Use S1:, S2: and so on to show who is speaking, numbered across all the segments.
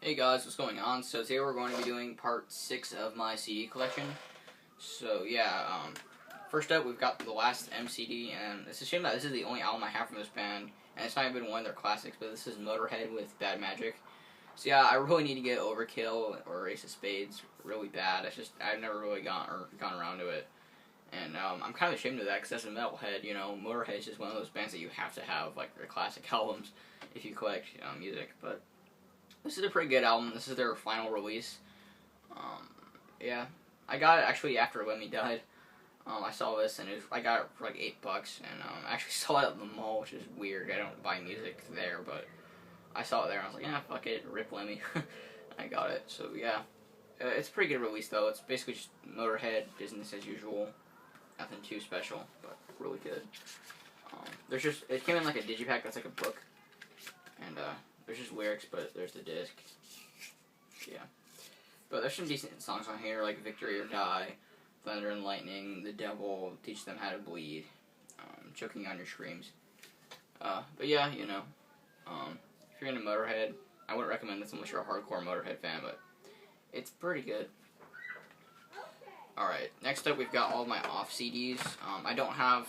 S1: Hey guys, what's going on? So today we're going to be doing part 6 of my CD collection. So yeah, first up we've got the last MCD, and it's a shame that this is the only album I have from this band, and it's not even one of their classics, but this is Motörhead with Bad Magic. So yeah, I really need to get Overkill or Ace of Spades really bad. It's just, I've never really gone around to it. And I'm kind of ashamed of that, because as a metalhead, you know, Motörhead is just one of those bands that you have to have, like, their classic albums if you collect music, but this is a pretty good album. This is their final release. Yeah, I got it actually after Lemmy died. I saw this and I got it for like $8, and I actually saw it at the mall, which is weird. I don't buy music there, but I saw it there and I was like, yeah, fuck it, rip Lemmy. I got it. So yeah, it's a pretty good release though. It's basically just Motörhead, business as usual. Nothing too special, but really good. It came in like a digipack that's like a book, and there's just lyrics, but there's the disc. Yeah. But there's some decent songs on here, like Victory or Die, Thunder and Lightning, The Devil, Teach Them How to Bleed, Choking on Your Screams. But yeah, you know, if you're into Motörhead, I wouldn't recommend this unless you're a hardcore Motörhead fan, but it's pretty good. Alright, next up we've got all of my off CDs. I don't have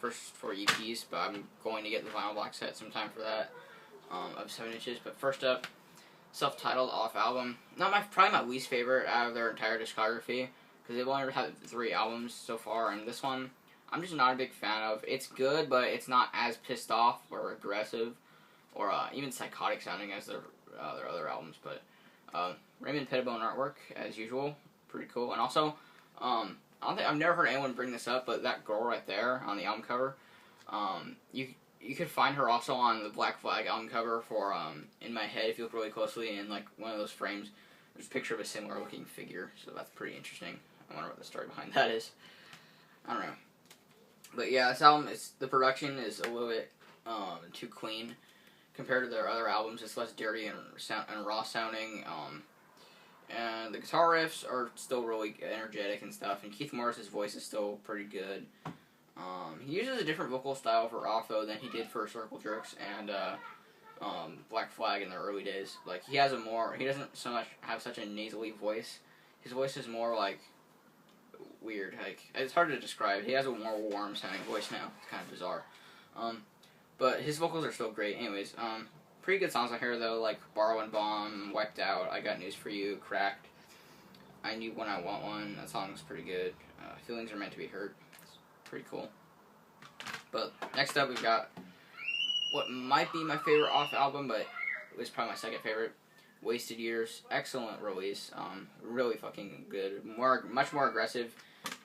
S1: first 4 EPs, but I'm going to get the vinyl box set sometime for that. Of 7 inches, but first up, self-titled off album. Probably my least favorite out of their entire discography, because they've only had 3 albums so far, and this one I'm just not a big fan of. It's good, but it's not as pissed off or aggressive or even psychotic sounding as their other albums. But Raymond Pettibone artwork as usual, pretty cool. And also, I've never heard anyone bring this up, but that girl right there on the album cover, you could find her also on the Black Flag album cover for In My Head if you look really closely. In like one of those frames, there's a picture of a similar looking figure, so that's pretty interesting. I wonder what the story behind that is. I don't know. But yeah, this album, the production is a little bit too clean compared to their other albums. It's less dirty and raw sounding. And the guitar riffs are still really energetic and stuff, and Keith Morris's voice is still pretty good. He uses a different vocal style for Off, though, than he did for Circle Jerks and Black Flag in the early days. Like, he doesn't so much have such a nasally voice. His voice is more, like, weird. Like, it's hard to describe. He has a more warm-sounding voice now. It's kind of bizarre. But his vocals are still great. Anyways, pretty good songs on here, though, like Borrow and Bomb, Wiped Out, I Got News for You, Cracked, I Need One, I Want One. That song's pretty good. Feelings Are Meant to Be Hurt. Pretty cool. But next up we've got what might be my favorite off album, but it was probably my second favorite, Wasted Years. Excellent release. Really fucking good. Much more aggressive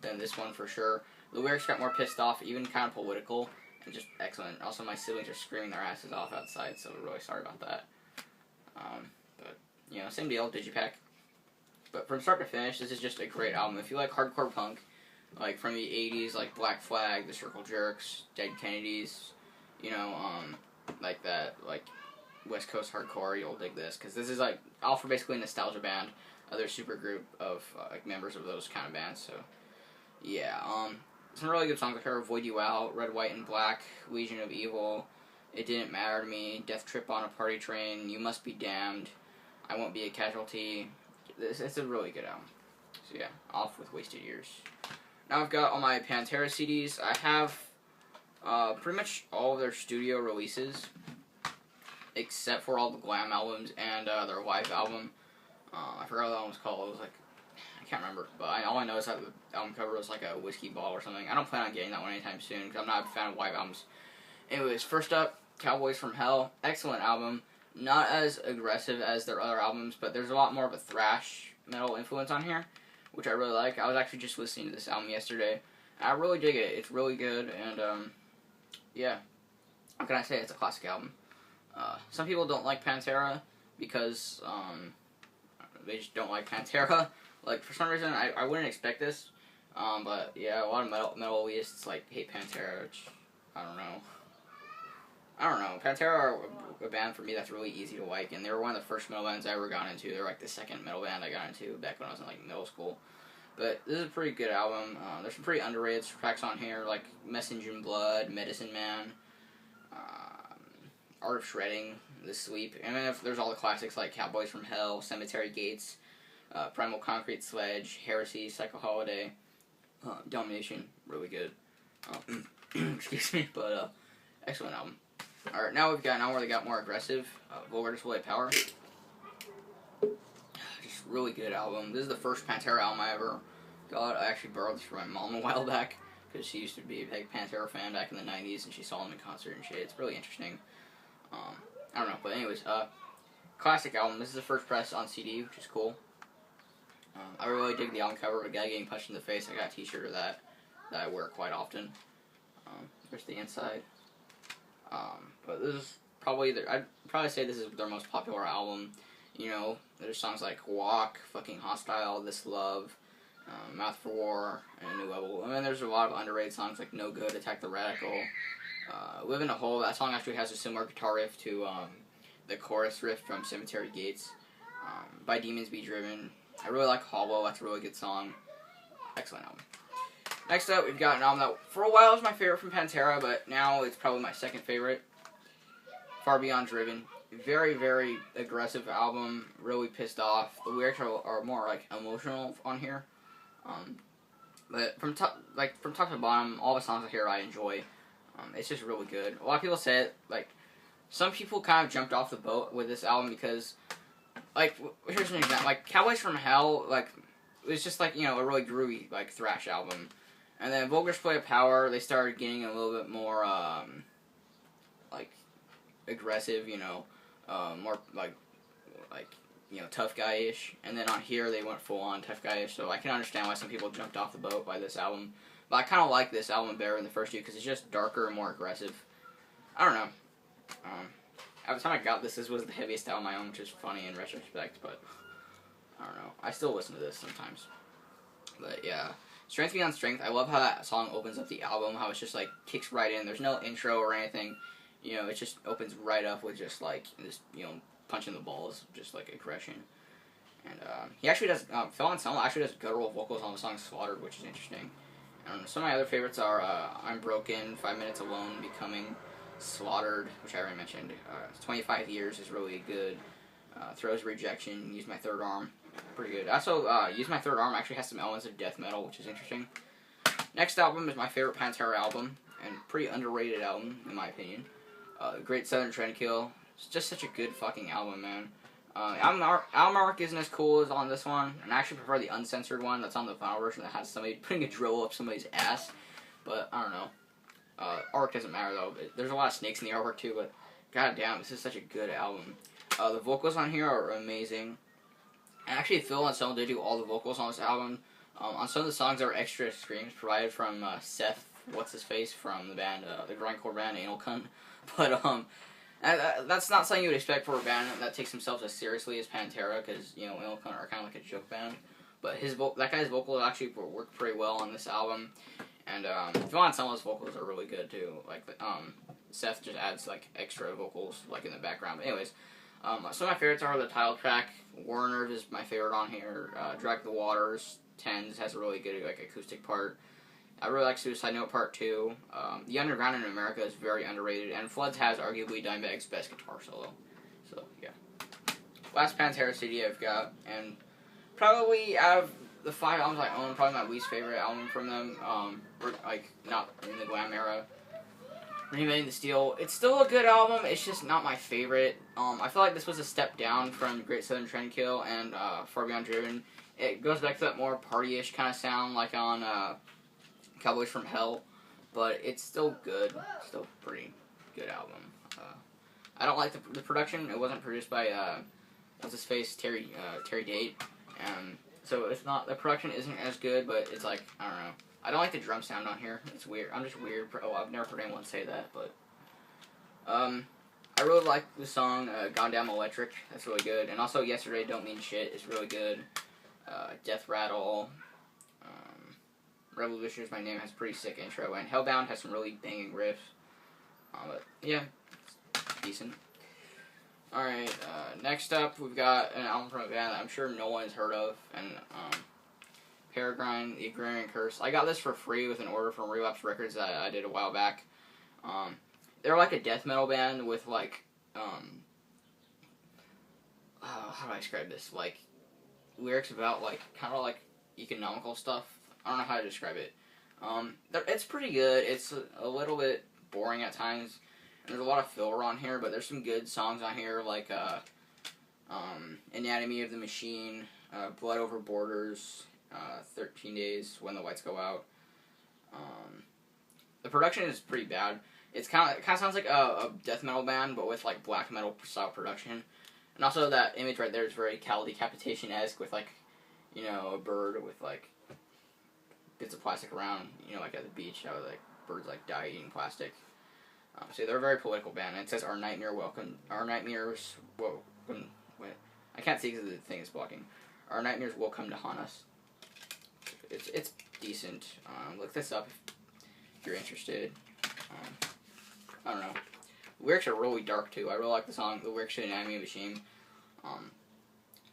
S1: than this one for sure. The lyrics got more pissed off, even kind of political, and just excellent. Also, my siblings are screaming their asses off outside, so we're really sorry about that. But you know, same deal, digipack. But from start to finish, this is just a great album. If you like hardcore punk, like from the 80s, like Black Flag, the Circle Jerks, Dead Kennedys, you know, like that, like West Coast hardcore, you'll dig this, because this is like all for basically a nostalgia band, other super group of like members of those kind of bands. So yeah, some really good songs like her, Void You Out, Red, White, and Black, Legion of Evil, It Didn't Matter to Me, Death Trip on a Party Train, You Must Be Damned, I Won't Be a Casualty. It's a really good album. So yeah, off with Wasted Years. Now I've got all my Pantera CDs. I have pretty much all of their studio releases, except for all the glam albums and their live album. I forgot what that one was called. It was like, I can't remember, but all I know is that the album cover was like a whiskey bottle or something. I don't plan on getting that one anytime soon, because I'm not a fan of live albums. Anyways, first up, Cowboys from Hell. Excellent album. Not as aggressive as their other albums, but there's a lot more of a thrash metal influence on here, which I really like. I was actually just listening to this album yesterday. I really dig it. It's really good, and yeah. What can I say? It's a classic album. Some people don't like Pantera because they just don't like Pantera. Like, for some reason, I wouldn't expect this, but yeah, a lot of metalists like hate Pantera, which I don't know. Pantera are a band for me that's really easy to like, and they were one of the first metal bands I ever got into. They're like the second metal band I got into back when I was in like middle school. But this is a pretty good album. There's some pretty underrated tracks on here, like Messenger in Blood, Medicine Man, Art of Shredding. The Sweep. And then there's all the classics like Cowboys from Hell, Cemetery Gates, Primal Concrete Sledge, Heresy, Psycho Holiday, Domination, really good. Excuse me, but excellent album. Alright, now we've got where they got more aggressive. Vulgar Display of Power. Just really good album. This is the first Pantera album I ever got. I actually borrowed this from my mom a while back, because she used to be a big Pantera fan back in the 90s, and she saw them in concert and shit. It's really interesting. I don't know, but anyways, classic album. This is the first press on CD, which is cool. I really dig the album cover of a guy getting punched in the face. I got a t-shirt of that I wear quite often. There's the inside. But this is probably I'd probably say this is their most popular album. You know, there's songs like Walk, Fucking Hostile, This Love, Mouth for War, and A New Level. And then there's a lot of underrated songs like No Good, Attack the Radical, Live in a Hole. That song actually has a similar guitar riff to the chorus riff from Cemetery Gates. By Demons Be Driven. I really like Hollow. That's a really good song. Excellent album. Next up, we've got an album that for a while was my favorite from Pantera, but now it's probably my second favorite. Far Beyond Driven. Very, very aggressive album. Really pissed off. The lyrics are more like emotional on here. But from top to bottom, all the songs here I enjoy. It's just really good. A lot of people say it, like, some people kind of jumped off the boat with this album because, like, here's an example. Like, Cowboys from Hell, like, it was just like, you know, a really groovy, like, thrash album. And then Vulgar Display of Power, they started getting a little bit more, like, aggressive, you know, more, like, you know, tough guy-ish. And then on here, they went full-on tough guy-ish, so I can understand why some people jumped off the boat by this album. But I kind of like this album better than the first two, because it's just darker and more aggressive. I don't know. At the time I got this was the heaviest album I own, which is funny in retrospect, but I don't know. I still listen to this sometimes. But yeah. Strength Beyond Strength, I love how that song opens up the album, how it's just like kicks right in. There's no intro or anything. You know, it just opens right up with just like this, you know, punching the balls, just like aggression. And he actually does, Phil Anselmo actually does guttural vocals on the song Slaughtered, which is interesting. Some of my other favorites are I'm Broken, 5 Minutes Alone, Becoming, Slaughtered, which I already mentioned. 25 Years is really good. Throws Rejection, Use My Third Arm, pretty good. Also, Use My Third Arm actually has some elements of death metal, which is interesting. Next album is my favorite Pantera album, and pretty underrated album, in my opinion. Great Southern Trendkill. It's just such a good fucking album, man. Album artwork isn't as cool as on this one, and I actually prefer the uncensored one that's on the vinyl version that has somebody putting a drill up somebody's ass. But, I don't know. Artwork doesn't matter, though. There's a lot of snakes in the artwork, too, but goddamn, this is such a good album. The vocals on here are amazing. And actually, Phil Anselmo did do all the vocals on this album. On some of the songs, there are extra screams provided from Seth, what's-his-face, from the band, the grindcore band, Anal Cunt. But, that's not something you would expect for a band that takes themselves as seriously as Pantera, because, you know, Anal Cunt are kind of like a joke band. But that guy's vocals actually worked pretty well on this album. And, Phil Anselmo's vocals are really good, too. Like, Seth just adds, like, extra vocals, like, in the background. But anyways, some of my favorites are the title track. Warner is my favorite on here. Drag the Waters, Tens has a really good, like, acoustic part. I really like Suicide Note Part 2. The Underground in America is very underrated. And Floods has arguably Dimebag's best guitar solo. So, yeah. Last Pantera CD I've got. And probably out of the 5 albums I own, probably my least favorite album from them. Like, not in the glam era. Remain the Steel. It's still a good album, it's just not my favorite. I feel like this was a step down from Great Southern Trendkill and Far Beyond Driven. It goes back to that more party-ish kind of sound, like on Cowboys from Hell, but it's still good. Still pretty good album. I don't like the production. It wasn't produced by what's his face, Terry Date, so it's not, the production isn't as good, but it's like, I don't know. I don't like the drum sound on here. It's weird. I'm just weird. Oh, I've never heard anyone say that, but I really like the song Goddamn Electric. That's really good. And also Yesterday Don't Mean Shit is really good. Death Rattle. Revolution Is My Name has a pretty sick intro. And Hellbound has some really banging riffs. But yeah, it's decent. Alright, next up we've got an album from a band that I'm sure no one's heard of. And Peregrine, The Agrarian Curse. I got this for free with an order from Relapse Records that I did a while back. They're like a death metal band with like how do I describe this? Like, lyrics about, like, kind of like economical stuff. I don't know how to describe it. It's pretty good. It's a little bit boring at times. And there's a lot of filler on here, but there's some good songs on here, like, Anatomy of the Machine, Blood Over Borders, 13 Days, When the Lights Go Out. The production is pretty bad. It kind of sounds like a death metal band, but with, like, black metal style production. And also that image right there is very Cal Decapitation-esque, with, like, you know, a bird with, like, bits of plastic around, you know, like at the beach, how, like, birds, like, die eating plastic. So they're a very political band, and it says, our nightmares will, wait, I can't see because the thing is blocking. Our nightmares will come to haunt us. It's decent. Look this up if you're interested. I don't know. The lyrics are really dark, too. I really like the song, the lyrics to Anatomy of a Machine.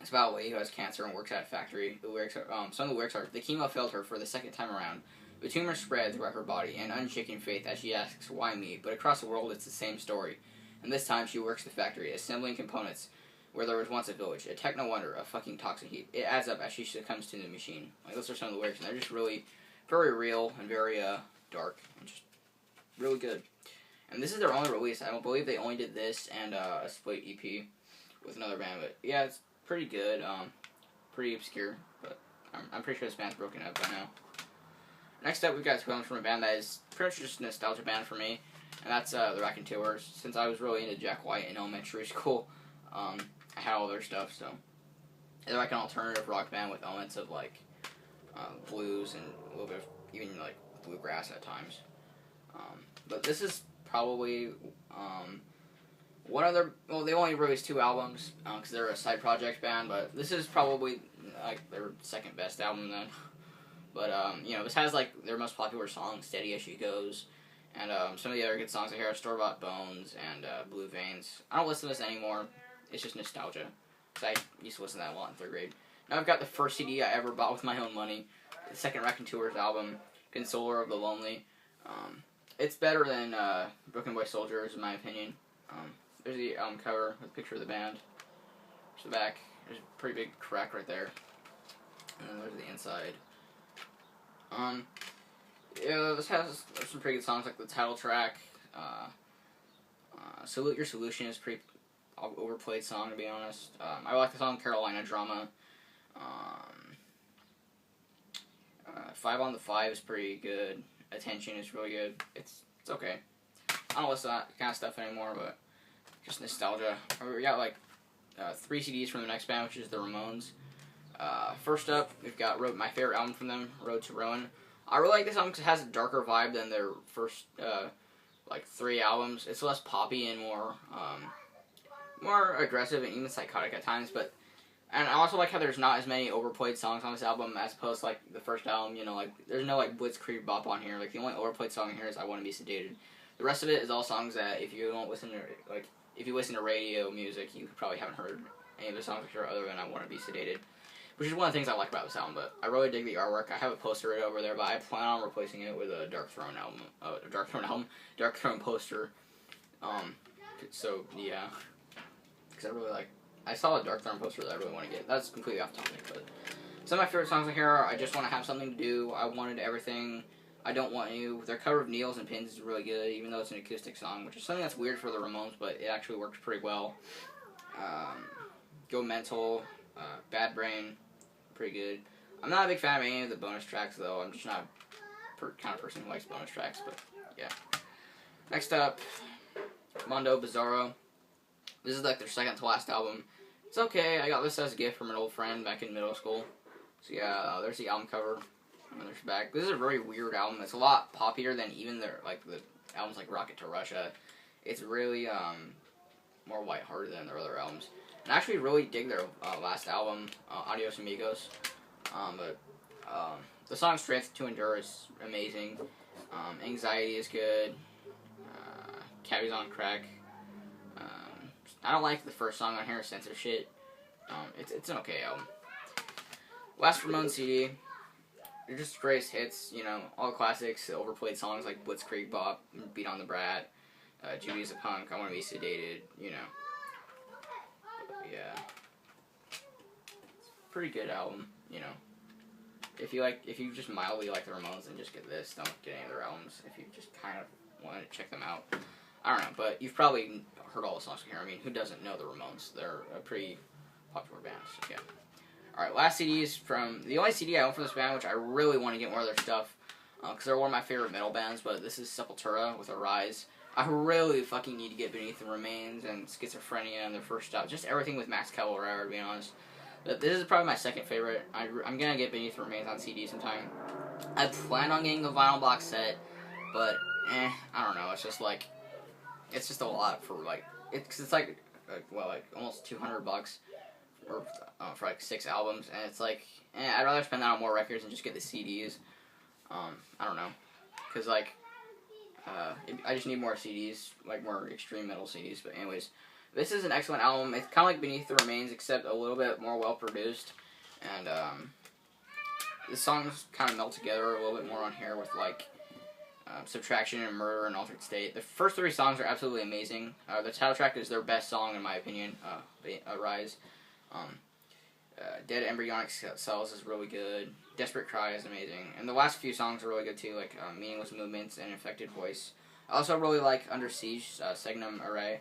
S1: It's about a lady who has cancer and works at a factory. The lyrics are, some of the lyrics are, the chemo failed her for the second time around. The tumor spread throughout her body, and unshaken faith as she asks, why me? But across the world, it's the same story. And this time, she works the factory, assembling components where there was once a village. A techno wonder, a fucking toxic heat. It adds up as she succumbs to the machine. Like, those are some of the lyrics, and they're just really, very real and very, dark, and just really good. And this is their only release. I don't believe they only did this and, a split EP with another band, but yeah, it's pretty good, pretty obscure, but I'm pretty sure this band's broken up by now. Next up, we've got two albums from a band that is pretty much just a nostalgia band for me, and that's the Raconteurs. Since I was really into Jack White in elementary school, I had all their stuff, so they're like an alternative rock band with elements of, like, blues and a little bit of even, like, bluegrass at times. But this is probably one of their, well, they only released 2 albums because they're a side project band, but this is probably like their second best album then. But you know, this has like their most popular song, Steady As She Goes, and some of the other good songs I hear are Store Bought Bones and Blue Veins. I don't listen to this anymore. It's just nostalgia, because I used to listen to that a lot in 3rd grade. Now I've got the first CD I ever bought with my own money, the second Raconteurs album, Consoler of the Lonely. It's better than Broken Boy Soldiers, in my opinion. There's the album cover with a picture of the band. There's the back. There's a pretty big crack right there. And then there's the inside. Yeah, this has some pretty good songs, like the title track. Salute Your Solution is a pretty overplayed song, to be honest. I like the song Carolina Drama. 5 on the 5 is pretty good. Attention is really good. It's okay. I don't listen to that kind of stuff anymore, but just nostalgia. We got like 3 CDs from the next band, which is the Ramones. First up, we've got my favorite album from them, Road to Ruin. I really like this album because it has a darker vibe than their first like 3 albums. It's less poppy and more aggressive and even psychotic at times, but and I also like how there's not as many overplayed songs on this album as opposed to, like, the first album, you know, like, there's no, like, blitzkrieg bop on here. Like, the only overplayed song in here is I Want to Be Sedated. The rest of it is all songs that if you don't listen to, like, if you listen to radio music, you probably haven't heard any of the songs here other than I Want to Be Sedated. Which is one of the things I like about this album, but I really dig the artwork. I have a poster right over there, but I plan on replacing it with a Dark Throne poster. So, yeah. Because I really like, I saw a Dark Throne poster that I really want to get. That's completely off topic, but some of my favorite songs on here are I Just Want to Have Something to Do, I Wanted Everything, I Don't Want You. Their cover of Needles and Pins is really good, even though it's an acoustic song, which is something that's weird for the Ramones, but it actually works pretty well. Go Mental, Bad Brain, pretty good. I'm not a big fan of any of the bonus tracks, though. I'm just not a kind of person who likes bonus tracks, but yeah. Next up, Mondo Bizarro. This is like their second to last album. It's okay. I got this as a gift from an old friend back in middle school. So yeah, there's the album cover. And there's the back. This is a very weird album. It's a lot poppier than even their like the albums like Rocket to Russia. It's really more lighthearted than their other albums. And I actually really dig their last album, Adios Amigos. But the song Strength to Endure is amazing. Anxiety is good. Cabby's on Crack. I don't like the first song on here, Censor Shit. It's an okay album. Last Ramones CD. They're just greatest hits, you know, all the classics, the overplayed songs like Blitzkrieg Bop, Beat on the Brat, Judy's a Punk, I Want to Be Sedated, you know. But, yeah. pretty good album, you know. If you just mildly like the Ramones, then just get this. Don't get any other albums. If you just kind of want to check them out, I don't know. But you've probably heard all the songs from here. I mean, who doesn't know the Ramones? They're a pretty popular band. So yeah. All right, last CDs from the only CD I own from this band, which I really want to get more of their stuff, because they're one of my favorite metal bands. But this is Sepultura with Arise. I really fucking need to get Beneath the Remains and Schizophrenia and their first stuff. Just everything with Max Cavalera, to be honest. But this is probably my second favorite. I'm going to get Beneath the Remains on CD sometime. I plan on getting the vinyl box set, but, I don't know. It's just like, it's just a lot for, like, it's like almost $200 for, like, 6 albums. And it's like, I'd rather spend that on more records and just get the CDs. I don't know. Because, like, I just need more CDs, like more extreme metal CDs. But anyways, this is an excellent album. It's kind of like Beneath the Remains, except a little bit more well produced. And the songs kind of melt together a little bit more on here with like Subtraction and Murder and Altered State. The first 3 songs are absolutely amazing. The title track is their best song in my opinion. Rise. Dead Embryonic Cells is really good. Desperate Cry is amazing. And the last few songs are really good too, like Meaningless Movements and Infected Voice. I also really like Under Siege, Signum Array.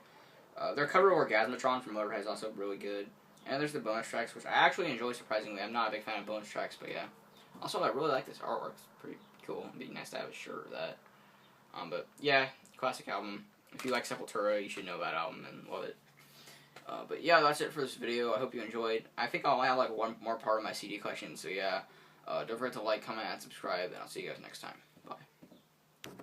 S1: Their cover of Orgasmatron from Motörhead is also really good. And there's the bonus tracks, which I actually enjoy surprisingly. I'm not a big fan of bonus tracks, but yeah. Also, I really like this artwork. It's pretty cool. It'd be nice to have a shirt of that. But yeah, classic album. If you like Sepultura, you should know that album and love it. But yeah, that's it for this video. I hope you enjoyed. I think I'll have like one more part of my CD collection, so yeah. Don't forget to like, comment, and subscribe, and I'll see you guys next time.